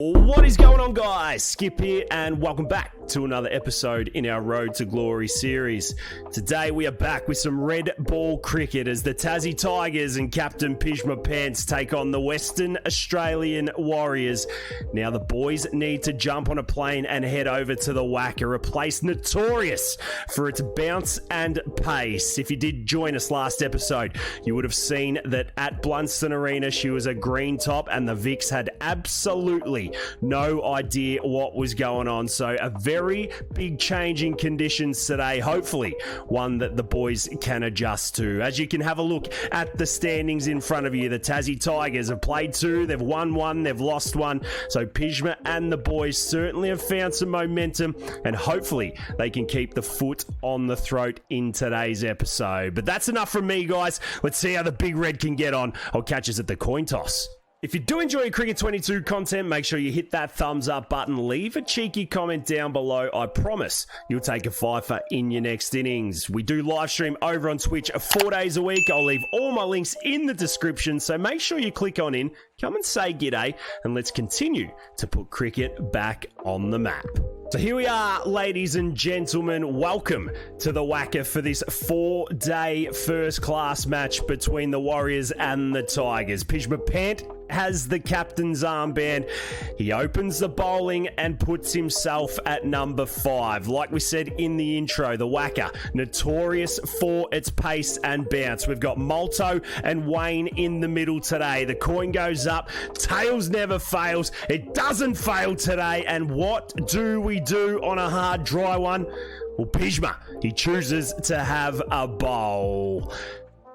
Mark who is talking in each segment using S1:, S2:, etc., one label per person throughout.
S1: What is going on, guys? Skip here and welcome back to another episode in our Road to Glory series. Today we are back with some red ball cricket as the Tassie Tigers and Captain Pjizma Pants take on the Western Australian Warriors. Now the boys need to jump on a plane and head over to the Wacker, a place notorious for its bounce and pace. If you did join us last episode, you would have seen that at Blunston Arena she was a green top and the Vicks had absolutely no idea what was going on. So a very big change in conditions today, hopefully one that the boys can adjust to. As you can have a look at the standings in front of you, the Tassie Tigers have played two, they've won one, they've lost one. So Pjizma and the boys certainly have found some momentum and hopefully they can keep the foot on the throat in today's episode. But that's enough from me, guys. Let's see how the Big Red can get on. I'll catch us at the coin toss. If you do enjoy Cricket 22 content, make sure you hit that thumbs up button. Leave a cheeky comment down below. I promise you'll take a fifer in your next innings. We do live stream over on Twitch 4 days a week. I'll leave all my links in the description, so make sure you click on in, come and say g'day, and let's continue to put cricket back on the map. So here we are, ladies and gentlemen. Welcome to the Wacker for this 4-day first-class match between the Warriors and the Tigers. Pjizma Pant has the captain's armband. He opens the bowling and puts himself at number 5. Like we said in the intro, the Wacker, notorious for its pace and bounce. We've got Molto and Wayne in the middle today. The coin goes up. Tails never fails. It doesn't fail today. And what do we do on a hard, dry one? Well, Pjizma, he chooses to have a bowl.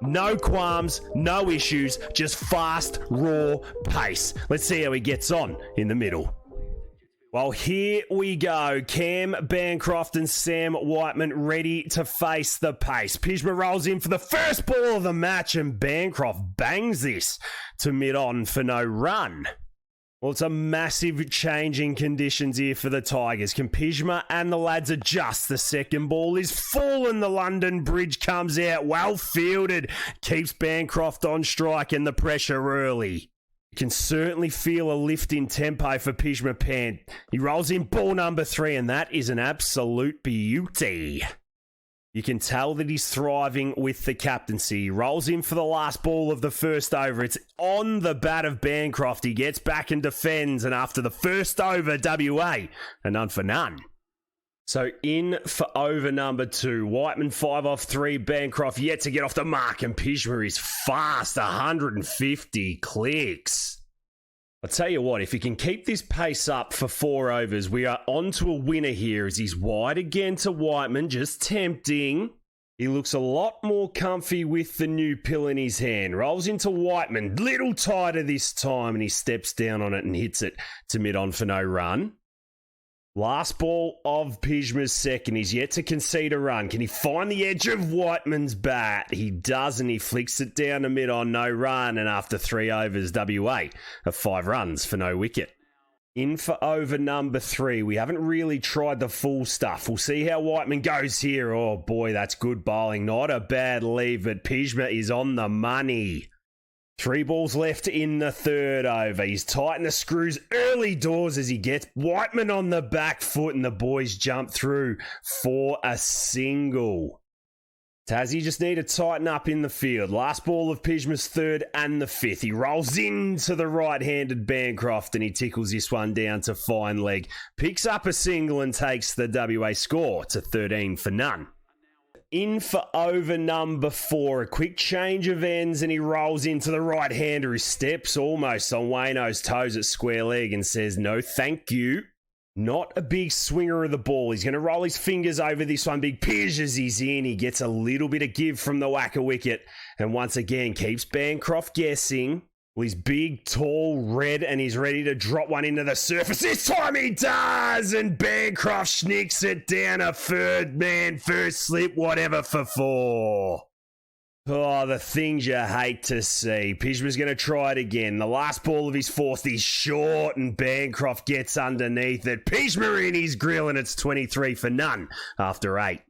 S1: No qualms, no issues, just fast, raw pace. Let's see how he gets on in the middle. Well, here we go. Cam Bancroft and Sam Whiteman ready to face the pace. Pjizma rolls in for the first ball of the match and Bancroft bangs this to mid-on for no run. Well, it's a massive change in conditions here for the Tigers. Can Pjizma and the lads adjust? The second ball is full and the London Bridge comes out. Well fielded. Keeps Bancroft on strike and the pressure early. You can certainly feel a lift in tempo for Pjizma Pant. He rolls in ball number 3 and that is an absolute beauty. You can tell that he's thriving with the captaincy. He rolls in for the last ball of the first over. It's on the bat of Bancroft. He gets back and defends. And after the first over, WA, a none for none. So in for over number 2. Whiteman 5 off 3. Bancroft yet to get off the mark. And Pjizma is fast. 150 clicks. I'll tell you what, if he can keep this pace up for 4 overs, we are on to a winner here as he's wide again to Whiteman, just tempting. He looks a lot more comfy with the new pill in his hand. Rolls into Whiteman, little tighter this time, and he steps down on it and hits it to mid-on for no run. Last ball of Pjizma's second. He's yet to concede a run. Can he find the edge of Whiteman's bat? He does, and he flicks it down to mid-on, no run. And after 3 overs, WA of 5 runs for no wicket. In for over number 3. We haven't really tried the full stuff. We'll see how Whiteman goes here. Oh boy, that's good bowling. Not a bad leave, but Pjizma is on the money. 3 balls left in the third over. He's tightened the screws early doors as he gets Whiteman on the back foot and the boys jump through for a single. Tassie just need to tighten up in the field. Last ball of Pjizma's third and the 5th. He rolls into the right-handed Bancroft and he tickles this one down to fine leg. Picks up a single and takes the WA score to 13 for none. In for over number 4. A quick change of ends and he rolls into the right-hander who steps almost on Wayno's toes at square leg and says, no thank you. Not a big swinger of the ball. He's going to roll his fingers over this one. Big Pij as he's in. He gets a little bit of give from the Wacker wicket and once again keeps Bancroft guessing. Well, he's big, tall, red, and he's ready to drop one into the surface. This time he does, and Bancroft sneaks it down a third man, first slip, whatever for 4. Oh, the things you hate to see. Pjizma's going to try it again. The last ball of his 4th, he's short, and Bancroft gets underneath it. Pjizma in his grill, and it's 23 for none after 8.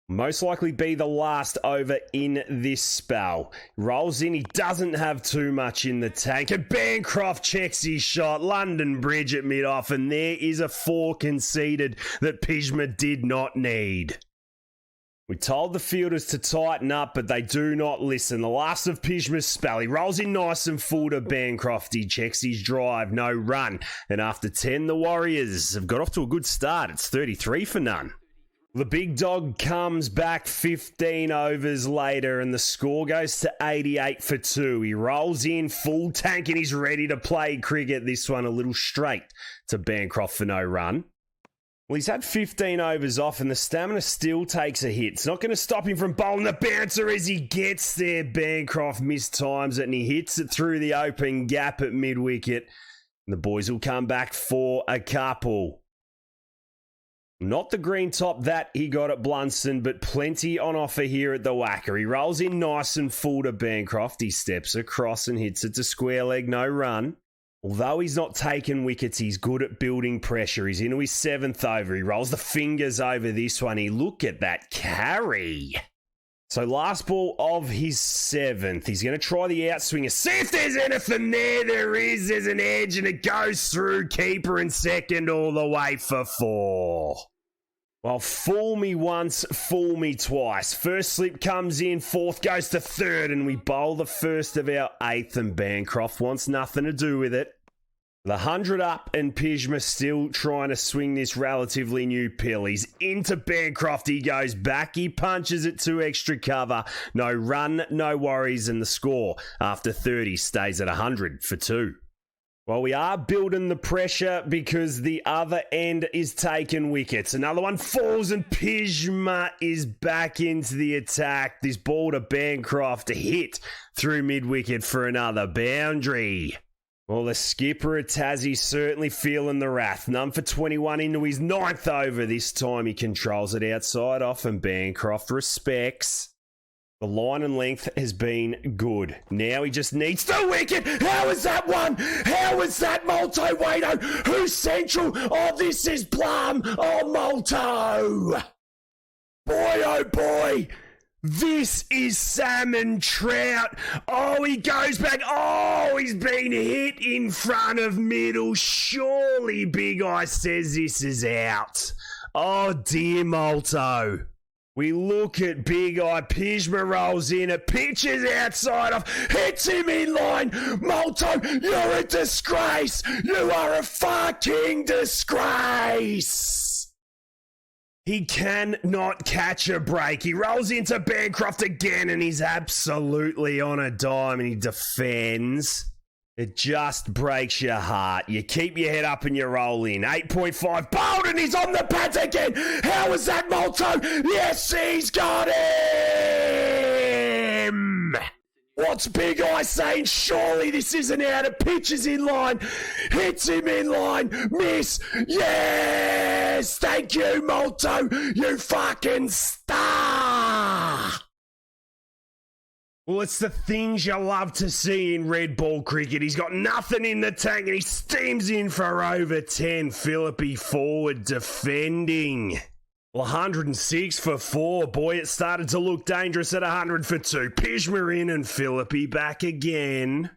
S1: Most likely be the last over in this spell. Rolls in, he doesn't have too much in the tank. And Bancroft checks his shot. London Bridge at mid-off, and there is a 4 conceded that Pjizma did not need. We told the fielders to tighten up, but they do not listen. The last of Pjizma's spell. He rolls in nice and full to Bancroft. He checks his drive, no run. And after 10, the Warriors have got off to a good start. It's 33 for none. The big dog comes back 15 overs later and the score goes to 88 for 2. He rolls in full tank and he's ready to play cricket. This one a little straight to Bancroft for no run. Well, he's had 15 overs off and the stamina still takes a hit. It's not going to stop him from bowling the bouncer as he gets there. Bancroft mistimes it and he hits it through the open gap at mid-wicket. And the boys will come back for a couple. Not the green top that he got at Blunston, but plenty on offer here at the Wacker. He rolls in nice and full to Bancroft. He steps across and hits it to square leg, no run. Although he's not taken wickets, he's good at building pressure. He's into his 7th over. He rolls the fingers over this one. Look at that carry. So last ball of his 7th. He's going to try the outswinger. See if there's anything there. There is. There's an edge and it goes through keeper and second all the way for 4. Well, fool me once, fool me twice. First slip comes in, 4th goes to 3rd, and we bowl the first of our 8th, and Bancroft wants nothing to do with it. The 100 up, and Pjizma still trying to swing this relatively new pill. He's into Bancroft, he goes back, he punches it to extra cover. No run, no worries, and the score after 30 stays at 100 for 2. Well, we are building the pressure because the other end is taking wickets. Another one falls and Pjizma is back into the attack. This ball to Bancroft, a hit through mid-wicket for another boundary. Well, the skipper at Tassie certainly feeling the wrath. None for 21 into his 9th over. This time he controls it outside off and Bancroft respects. The line and length has been good. Now he just needs the wicket. How is that one? How is that Molto? Wado? Who's central? Oh, this is Plum. Oh, Molto. Boy, oh boy. This is Salmon Trout. Oh, he goes back. Oh, he's been hit in front of middle. Surely Big Eye says this is out. Oh, dear Molto. We look at Big Eye. Pjizma rolls in. It pitches outside off. Hits him in line. Molto, you're a disgrace. You are a fucking disgrace. He cannot catch a break. He rolls into Bancroft again and he's absolutely on a dime and he defends. It just breaks your heart. You keep your head up and you roll in. 8.5. Bowled and he's on the bat again. How is that, Molto? Yes, he's got him. What's Big Eye saying? Surely this isn't out. It pitches in line. Hits him in line. Miss. Yes. Thank you, Molto. You fucking star. Well, it's the things you love to see in red ball cricket. He's got nothing in the tank and he steams in for over 10. Philippe forward defending. Well, 106 for 4. Boy, it started to look dangerous at 100 for 2. Pjizma in and Philippe back again.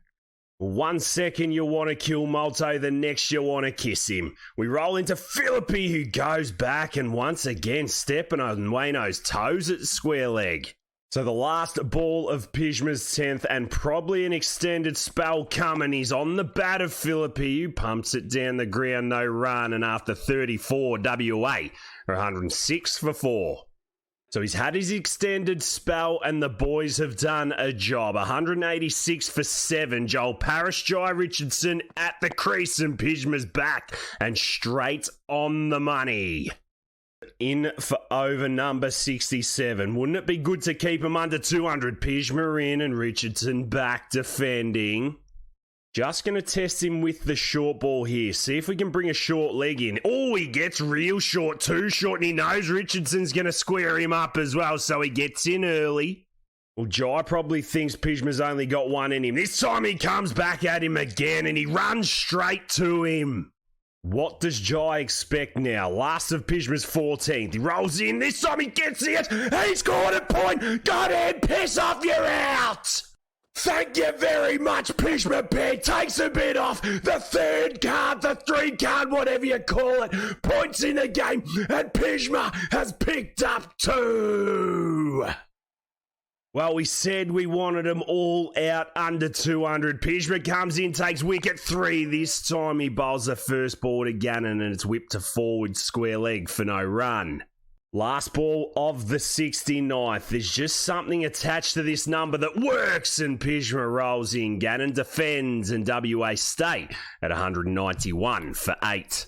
S1: 1 second you want to kill Molto, the next you want to kiss him. We roll into Philippe who goes back and once again stepping on Wayno's toes at square leg. So the last ball of Pjizma's 10th and probably an extended spell coming. He's on the bat of Philippe who pumps it down the ground, no run, and after 34 WA are 106 for 4. So he's had his extended spell and the boys have done a job. 186 for 7. Joel Parrish, Jai Richardson at the crease and Pjizma's back and straight on the money. In for over number 67. Wouldn't it be good to keep him under 200? Pjizma in and Richardson back defending. Just going to test him with the short ball here. See if we can bring a short leg in. Oh, he gets real short, too short, and he knows Richardson's going to square him up as well, so he gets in early. Well, Jai probably thinks Pjizma's only got one in him. This time he comes back at him again, and he runs straight to him. What does Jai expect now? Last of Pjizma's 14th. He rolls in. This time he gets it. He's scored a point. Go ahead, piss off, you're out. Thank you very much, Pjizma Pant. Takes a bit off. The third card, the three card, whatever you call it. Points in the game. And Pjizma has picked up 2. Well, we said we wanted them all out under 200. Pjizma comes in, takes wicket 3. This time he bowls the first ball to Gannon and it's whipped to forward square leg for no run. Last ball of the 69th. There's just something attached to this number that works and Pjizma rolls in. Gannon defends and WA stay at 191 for 8.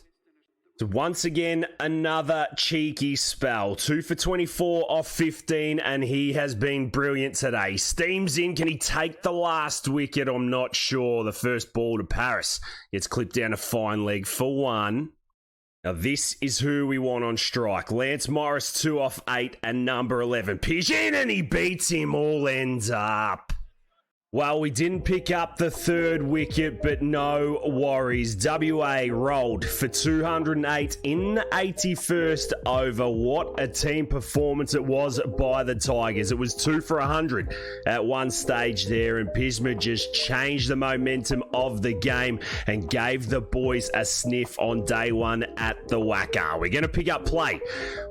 S1: So once again, another cheeky spell. 2 for 24 off 15, and he has been brilliant today. Steams in. Can he take the last wicket? I'm not sure. The first ball to Paris gets clipped down a fine leg for 1. Now this is who we want on strike. Lance Morris 2 off 8 and number 11. Pigeon, and he beats him. All ends up. Well, we didn't pick up the third wicket, but no worries. WA rolled for 208 in the 81st over. What a team performance it was by the Tigers. It was 2 for 100 at one stage there, and Pjizma just changed the momentum of the game and gave the boys a sniff on day 1 at the Wacker. We're going to pick up play.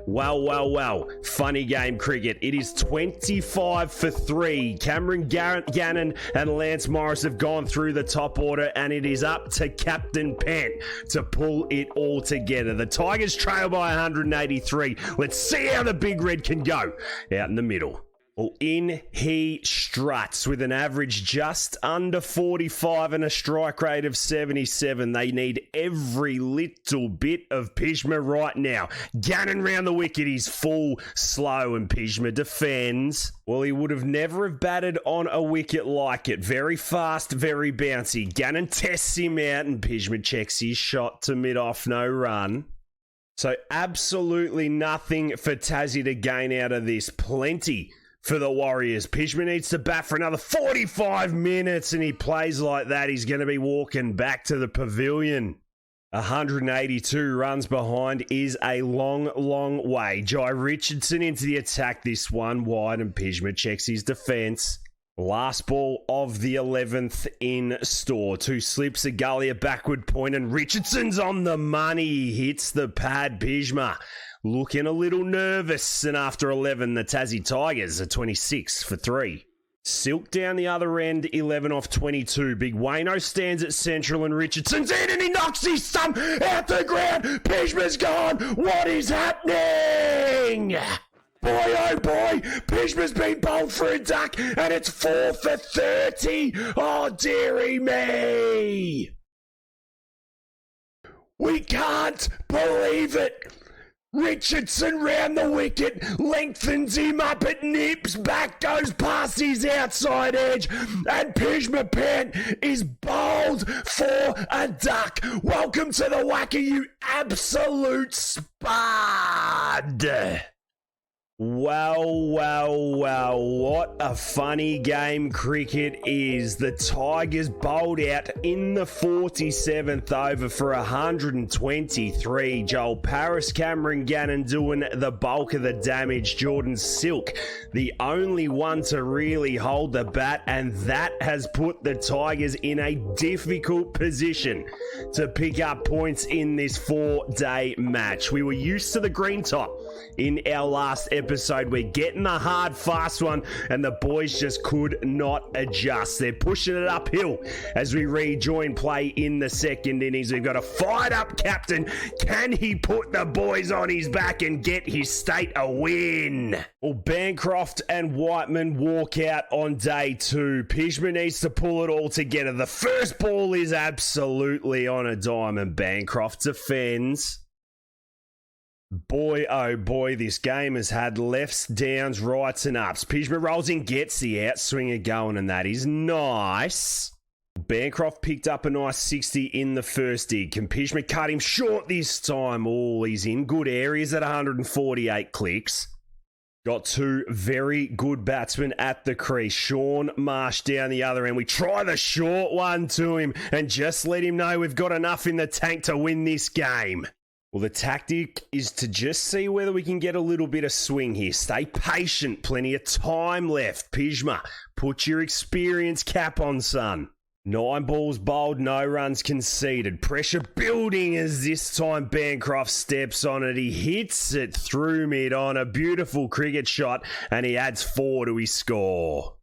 S1: Well. Funny game cricket. It is 25 for 3. Cameron Gannon and Lance Morris have gone through the top order, and it is up to Captain Pant to pull it all together. The Tigers trail by 183. Let's see how the Big Red can go out in the middle. Well, in he struts with an average just under 45 and a strike rate of 77. They need every little bit of Pjizma right now. Gannon round the wicket. He's full, slow, and Pjizma defends. Well, he would have never have batted on a wicket like it. Very fast, very bouncy. Gannon tests him out, and Pjizma checks his shot to mid-off, no run. So absolutely nothing for Tassie to gain out of this. Plenty for the Warriors. Pjizma needs to bat for another 45 minutes, and he plays like that. He's going to be walking back to the pavilion. 182 runs behind is a long way. Jai Richardson into the attack, this one wide, and Pjizma checks his defence. Last ball of the 11th in store. 2 slips, a gully, a backward point, and Richardson's on the money. He hits the pad. Pjizma looking a little nervous, and after 11, the Tassie Tigers are 26 for 3. Silk down the other end, 11 off 22. Big Wayno stands at central, and Richardson's in, and he knocks his thumb out the ground. Pjizma's gone. What is happening? Boy, oh boy, Pjizma's been bowled for a duck, and it's 4 for 30. Oh, dearie me. We can't believe it. Richardson round the wicket, lengthens him up, it nips, back goes past his outside edge, and Pjizma Pant is bowled for a duck. Welcome to the Wacker, you absolute spud. Well, what a funny game cricket is. The Tigers bowled out in the 47th over for 123. Joel Paris, Cameron Gannon doing the bulk of the damage. Jordan Silk, the only one to really hold the bat, and that has put the Tigers in a difficult position to pick up points in this 4-day match. We were used to the green top in our last episode. We're getting the hard, fast one, and the boys just could not adjust. They're pushing it uphill as we rejoin play in the second innings. We've got a fired-up captain. Can he put the boys on his back and get his state a win? Well, Bancroft and Whiteman walk out on day 2. Pjizma needs to pull it all together. The first ball is absolutely on a dime, and Bancroft defends. Boy, oh boy, this game has had lefts, downs, rights and ups. Pjizma rolls in, gets the outswinger going, and that is nice. Bancroft picked up a nice 60 in the first dig. Can Pjizma cut him short this time? Oh, he's in good areas at 148 clicks. Got two very good batsmen at the crease. Sean Marsh down the other end. We try the short one to him and just let him know we've got enough in the tank to win this game. Well, the tactic is to just see whether we can get a little bit of swing here. Stay patient. Plenty of time left. Pjizma, put your experience cap on, son. 9 balls bowled, no runs conceded. Pressure building as this time Bancroft steps on it. He hits it through mid on a beautiful cricket shot and he adds 4 to his score.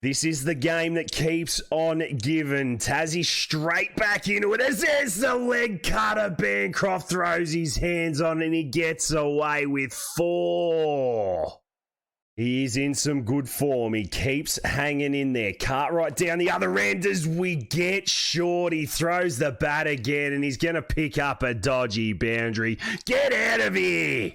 S1: This is the game that keeps on giving. Tassie straight back into it as there's the leg cutter. Bancroft throws his hands on it and he gets away with 4. He is in some good form. He keeps hanging in there. Cartwright down the other end as we get short. He throws the bat again and he's going to pick up a dodgy boundary. Get out of here!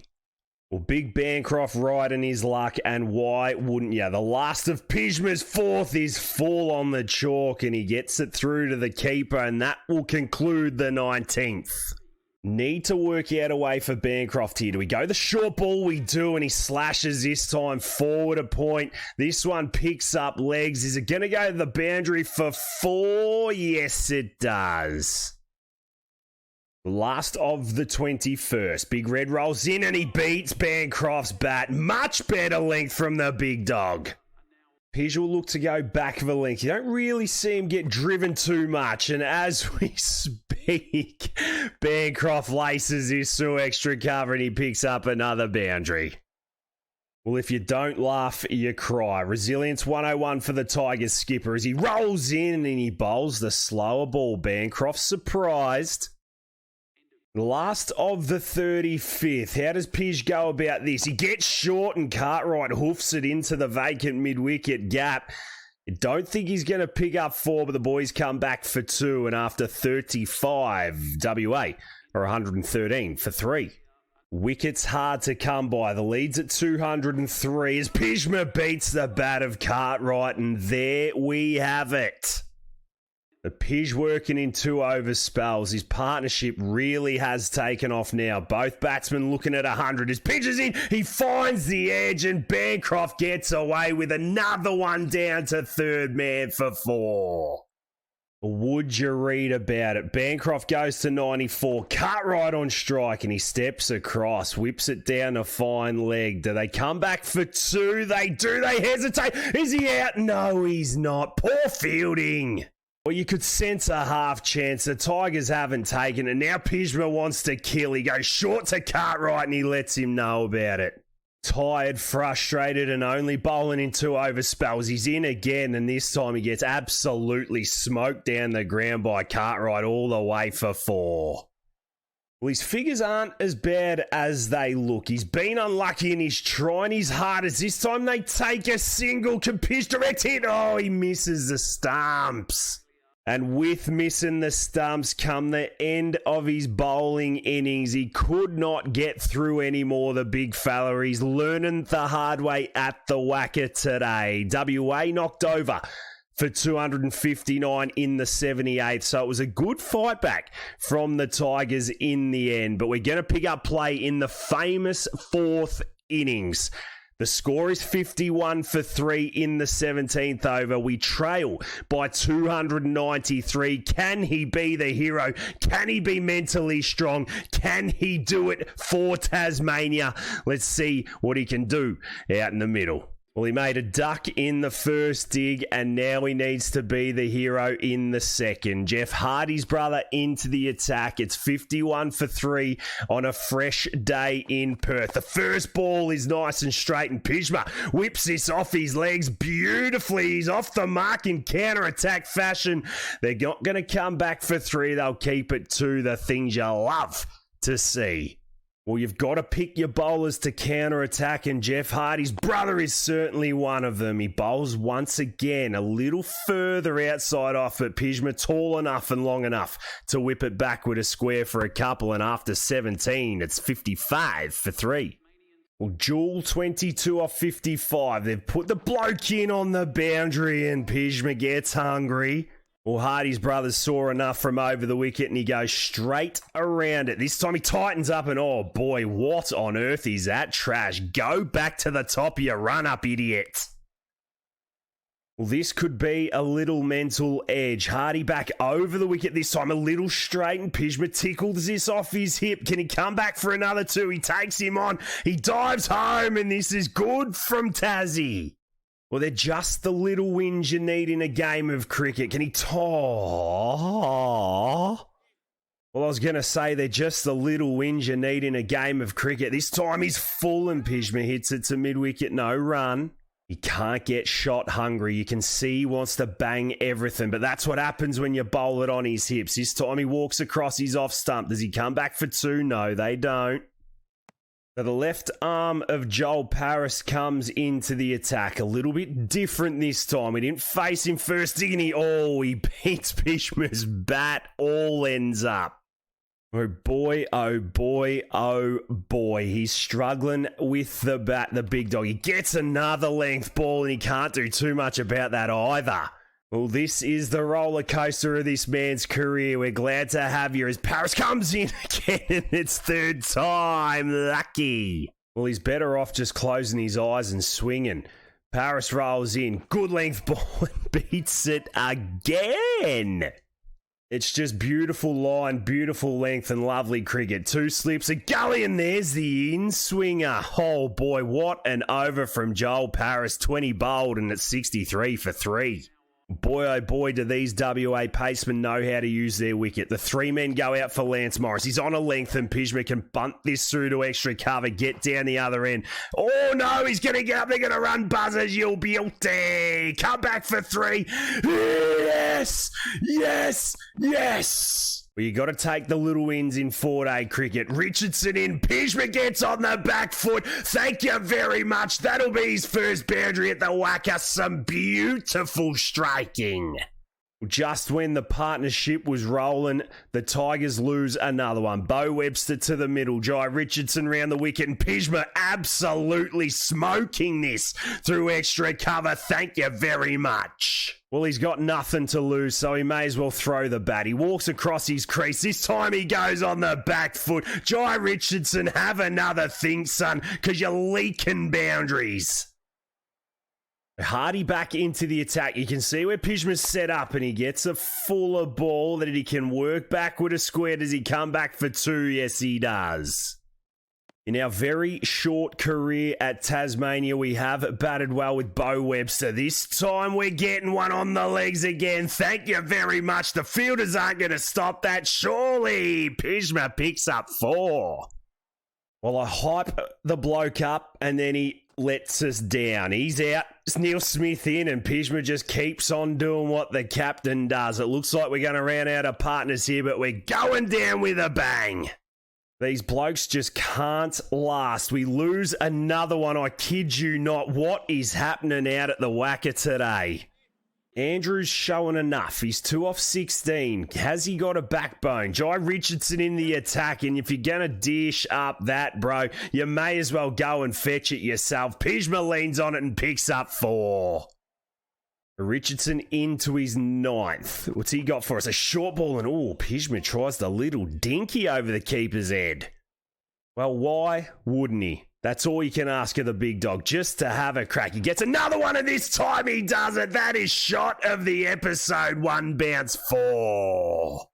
S1: Well, big Bancroft riding his luck, and why wouldn't you? The last of Pjizma's 4th is full on the chalk and he gets it through to the keeper, and that will conclude the 19th. Need to work out a way for Bancroft here. Do we go the short ball? We do, and he slashes this time forward a point. This one picks up legs. Is it going to go to the boundary for 4? Yes, it does. Last of the 21st. Big Red rolls in and he beats Bancroft's bat. Much better length from the big dog. Pij will look to go back of a length. You don't really see him get driven too much. And as we speak, Bancroft laces this through extra cover and he picks up another boundary. Well, if you don't laugh, you cry. Resilience 101 for the Tigers skipper as he rolls in and he bowls the slower ball. Bancroft surprised. Last of the 35th. How does Pij go about this? He gets short and Cartwright hoofs it into the vacant mid-wicket gap. I don't think he's going to pick up 4, but the boys come back for 2. And after 35, WA are 113 for 3. Wickets hard to come by. The lead's at 203 as Pjizma beats the bat of Cartwright. And there we have it. The Pij working in 2 over spells. His partnership really has taken off now. Both batsmen looking at 100. His pitch is in. He finds the edge and Bancroft gets away with another one down to third man for 4. Would you read about it? Bancroft goes to 94. Cartwright on strike and he steps across. Whips it down a fine leg. Do they come back for 2? They do. They hesitate. Is he out? No, he's not. Poor fielding. Well, you could sense a half chance. The Tigers haven't taken it. Now Pjizma wants to kill. He goes short to Cartwright and he lets him know about it. Tired, frustrated, and only bowling in 2 over spells. He's in again, and this time he gets absolutely smoked down the ground by Cartwright all the way for 4. Well, his figures aren't as bad as they look. He's been unlucky and he's trying his hardest. This time they take a single. Can Pij direct hit? Oh, he misses the stumps. And with missing the stumps come the end of his bowling innings. He could not get through anymore, the big fella. He's learning the hard way at the Wacker today. WA knocked over for 259 in the 78th. So it was a good fight back from the Tigers in the end. But we're going to pick up play in the famous 4th innings. The score is 51 for 3 in the 17th over. We trail by 293. Can he be the hero? Can he be mentally strong? Can he do it for Tasmania? Let's see what he can do out in the middle. Well, he made a duck in the first dig, and now he needs to be the hero in the second. Jeff Hardy's brother into the attack. It's 51 for 3 on a fresh day in Perth. The first ball is nice and straight, and Pjizma whips this off his legs beautifully. He's off the mark in counter-attack fashion. They're not going to come back for 3. They'll keep it to the things you love to see. Well, you've got to pick your bowlers to counter-attack, and Jeff Hardy's brother is certainly one of them. He bowls once again a little further outside off, but Pjizma tall enough and long enough to whip it back with a square for a couple, and after 17, it's 55 for 3. Well, Jewel 22 off 55. They've put the bloke in on the boundary, and Pjizma gets hungry. Well, Hardy's brothers saw enough from over the wicket and he goes straight around it. This time he tightens up and oh boy, what on earth is that trash? Go back to the top of your run-up, idiot. Well, this could be a little mental edge. Hardy back over the wicket this time, a little straight, and Pjizma tickles this off his hip. Can he come back for another two? He takes him on. He dives home, and this is good from Tassie. Well, they're just the little wins you need in a game of cricket. Can he Well, I was going to say they're just the little wins you need in a game of cricket. This time he's full and Pjizma hits it to mid-wicket, no run. He can't get shot hungry. You can see he wants to bang everything, but that's what happens when you bowl it on his hips. This time he walks across his off stump. Does he come back for two? No, they don't. So the left arm of Joel Paris comes into the attack. A little bit different this time. He didn't face him first, didn't he? Oh, he beats Pjizma's bat. All ends up. Oh boy, oh boy, oh boy. He's struggling with the bat, the big dog. He gets another length ball and he can't do too much about that either. Well, this is the roller coaster of this man's career. We're glad to have you as Paris comes in again in its third time. Lucky. Well, he's better off just closing his eyes and swinging. Paris rolls in. Good length ball and beats it again. It's just beautiful line, beautiful length, and lovely cricket. Two slips, a gully, and there's the in-swinger. Oh boy, what an over from Joel Paris. 20 bowled, and it's 63 for 3. Boy, oh boy, do these WA pacemen know how to use their wicket. The three men go out for Lance Morris. He's on a length, and Pjizma can bunt this through to extra cover, get down the other end. Oh no, he's going to get up. They're going to run buzzers. You'll be guilty. Come back for 3. Yes, yes, yes. Well, you got to take the little wins in 4-day cricket. Richardson in, Pjizma gets on the back foot. Thank you very much. That'll be his first boundary at the Wacker. Some beautiful striking. Just when the partnership was rolling, the Tigers lose another one. Bo Webster to the middle. Jai Richardson round the wicket, and Pjizma absolutely smoking this through extra cover. Thank you very much. Well, he's got nothing to lose, so he may as well throw the bat. He walks across his crease. This time he goes on the back foot. Jai Richardson, have another think, son, because you're leaking boundaries. Hardy back into the attack. You can see where Pjizma's set up, and he gets a fuller ball that he can work back with a square. Does he come back for 2? Yes, he does. In our very short career at Tasmania, we have batted well with Bo Webster. This time we're getting one on the legs again. Thank you very much. The fielders aren't going to stop that, surely. Pjizma picks up 4. Well, I hype the bloke up, and then he lets us down. He's out. It's Neil Smith in, and Pjizma just keeps on doing what the captain does. It looks like we're going to round out of partners here, but we're going down with a bang. These blokes just can't last. We lose another one. I kid you not. What is happening out at the Wacker today? Andrew's showing enough. He's 2 off 16. Has he got a backbone? Jai Richardson in the attack, and if you're going to dish up that, bro, you may as well go and fetch it yourself. Pjizma leans on it and picks up 4. Richardson into his 9th. What's he got for us? A short ball, and oh, Pjizma tries the little dinky over the keeper's head. Well, why wouldn't he? That's all you can ask of the big dog, just to have a crack. He gets another one, and this time he does it. That is shot of the episode. 1 bounce 4.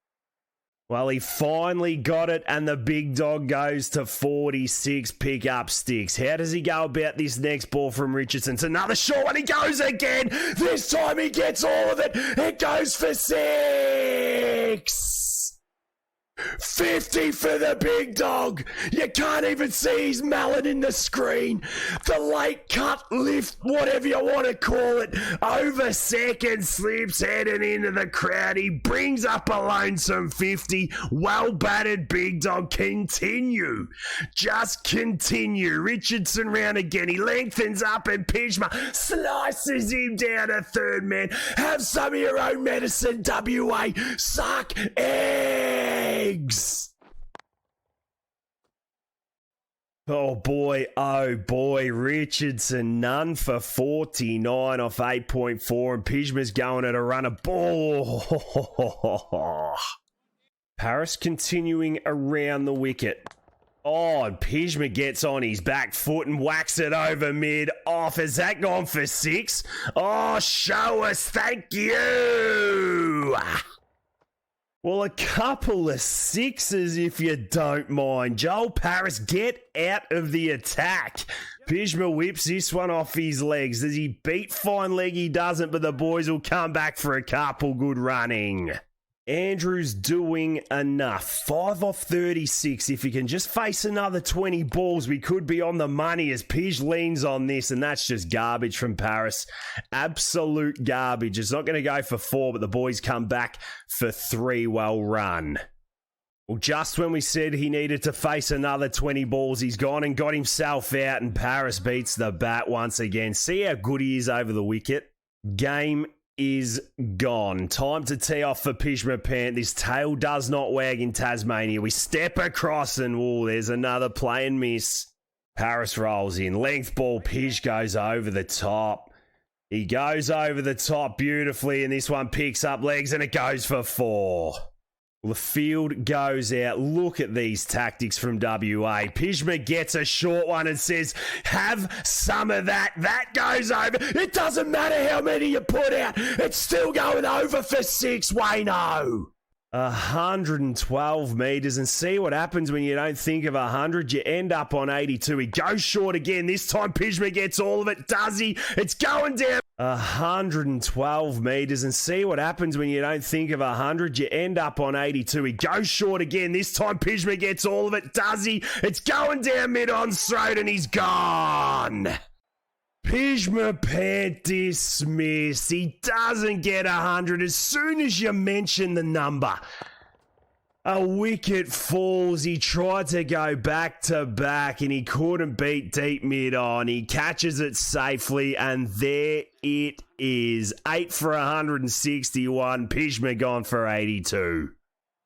S1: Well, he finally got it, and the big dog goes to 46 pick-up sticks. How does he go about this next ball from Richardson? It's another short one. He goes again. This time he gets all of it. It goes for 6. 50 for the big dog. You can't even see his mallet in the screen. The late cut lift, whatever you want to call it, over second, slips heading into the crowd. He brings up a lonesome 50. Well batted, big dog. Continue. Just continue. Richardson round again. He lengthens up, and Pjizma slices him down a third man. Have some of your own medicine, WA. Suck eggs. Oh boy, Richardson none for 49 off 8.4 and Pjizma's going at a run of ball. Paris continuing around the wicket. Oh, and Pjizma gets on his back foot and whacks it over mid off. Has that gone for 6? Oh, show us, thank you. Well, a couple of 6s if you don't mind. Joel Paris, get out of the attack. Pjizma whips this one off his legs. Does he beat fine leg? He doesn't, but the boys will come back for a couple good running. Andrews doing enough. 5 off 36. If he can just face another 20 balls, we could be on the money as Pij leans on this, and that's just garbage from Paris. Absolute garbage. It's not going to go for 4, but the boys come back for 3. Well run. Well, just when we said he needed to face another 20 balls, he's gone and got himself out, and Paris beats the bat once again. See how good he is over the wicket. Game is gone. Time to tee off for Pjizma Pant. This tail does not wag in Tasmania. We step across and, there's another play and miss. Paris rolls in. Length ball. Pij goes over the top. He goes over the top beautifully, and this one picks up legs and it goes for 4. Well, the field goes out. Look at these tactics from WA. Pjizma gets a short one and says, have some of that. That goes over. It doesn't matter how many you put out. It's still going over for 6, Wayno. 112 metres, and see what happens when you don't think of 100. You end up on 82. He goes short again. This time Pjizma gets all of it. Does he? It's going down. 112 metres, and see what happens when you don't think of 100. You end up on 82. He goes short again. This time Pjizma gets all of it. Does he? It's going down mid-on straight, and he's gone. Pjizma Pant dismissed. He doesn't get 100 as soon as you mention the number. A wicket falls. He tried to go back to back and he couldn't beat deep mid on. He catches it safely and there it is. 8 for 161. Pjizma gone for 82.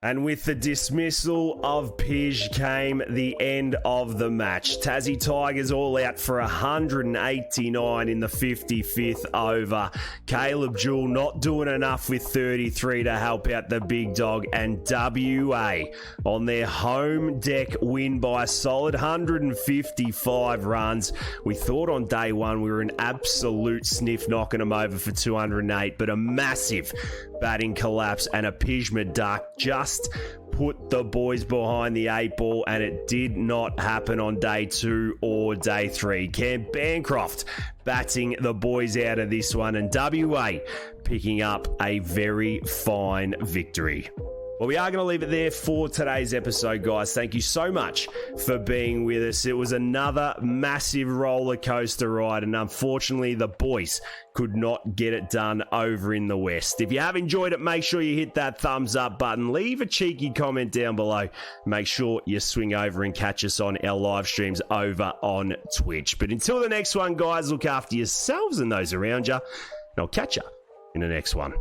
S1: And with the dismissal of Pij came the end of the match. Tassie Tigers all out for 189 in the 55th over. Caleb Jewell not doing enough with 33 to help out the big dog. And WA on their home deck win by a solid 155 runs. We thought on day one we were an absolute sniff knocking them over for 208, but a massive batting collapse and a Pjizma duck just put the boys behind the 8 ball, and it did not happen on day 2 or day 3. Cam Bancroft batting the boys out of this one, and WA picking up a very fine victory. Well, we are going to leave it there for today's episode, guys. Thank you so much for being with us. It was another massive roller coaster ride, and unfortunately, the boys could not get it done over in the West. If you have enjoyed it, make sure you hit that thumbs up button. Leave a cheeky comment down below. Make sure you swing over and catch us on our live streams over on Twitch. But until the next one, guys, look after yourselves and those around you, and I'll catch you in the next one.